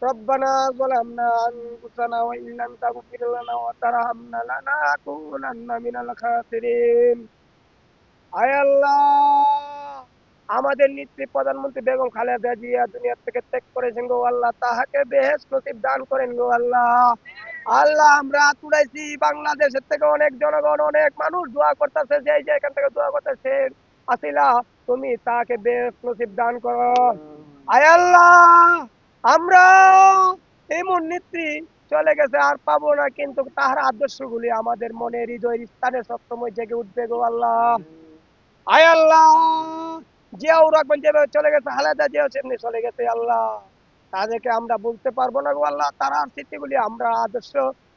ربنا ظلمنا أنفسنا وإن لم تغفر لنا وترحمنا لنكونن من الخاسرين আয় আল্লাহ, আমাদের নেত্রী প্রধানমন্ত্রী বেগম খালেদা জিয়া দুনিয়া থেকে ত্যাগ করেছেন গো আল্লাহ, তাহাকে বেহেশত নসিব দান করেন গো আল্লাহ। আল্লাহ, আমরা তুড়াইছি বাংলাদেশের থেকে অনেক জনগণ, অনেক মানুষ দোয়া করতেছে, যে এখান থেকে দোয়া করতেছে আসিলা, তুমি তাকে বেহেশত নসিব দান করো। আয় আল্লাহ, আমরা এমন নেত্রী চলে গেছে আর পাবো না, কিন্তু তাহার আদর্শগুলি আমাদের মনে হৃদয় স্থানে সবসময় জেগে উঠবে গো আল্লাহ। আয় আল্লাহ, জিয়াউর রহমান যেভাবে চলে গেছে, খালেদা জিয়াও সেমনি চলে গেছে আল্লাহ, তাদেরকে আমরা বলতে পারবো না গো আল্লাহ। তার স্মৃতিগুলি আমরা আদর্শ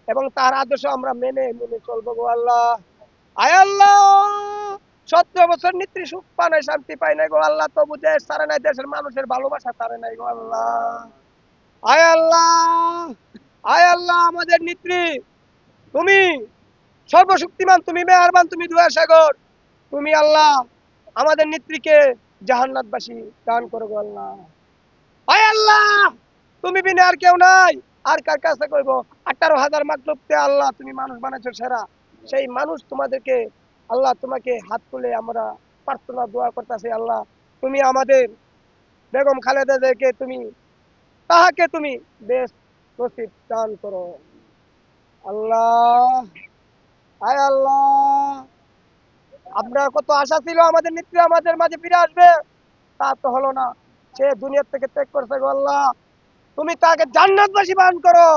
এবং তার আদর্শ আমরা মেনে মেনে চলবো গো আল্লাহ। আয় আল্লাহ, 17 বছর নেত্রী সুখ পায় নাই, শান্তি পায় নাই গো আল্লাহ, তবু দেশ ছাড়ে নাই, দেশের মানুষের ভালোবাসা ছাড়ে নাই গো আল্লাহ। আয় আল্লাহ, আয় আল্লাহ, আমাদের নেত্রী তুমি সর্বশক্তিমান, তুমি মেহেরবান, তুমি দয়া সাগর, তুমি আল্লাহ আমাদের নেত্রীকে জাহান্নাতবাসী দান করো গো আল্লাহ। আয় আল্লাহ, তুমি বিনে আর কেউ নাই, আর কার কাছে কইব? 18,000 মাকলুককে আল্লাহ তুমি মানুষ বানাইছো সেরা, সেই মানুষ তোমাদেরকে আল্লাহ, তোমাকে হাত তুলে আমরা প্রার্থনা দোয়া করতেছি আল্লাহ, তুমি আমাদের বেগম খালেদা জিয়াকে তুমি, তাহাকে তুমি বেশ নসিব দান করো আল্লাহ। আয় আল্লাহ, আমরা কত আশা ছিল আমাদের নেত্রী আমাদের মাঝে ফিরে আসবে, তা তো হলো না, সে দুনিয়া থেকে ত্যাগ করছে গো আল্লাহ, তুমি তাকে জান্নাতবাসী দান করো।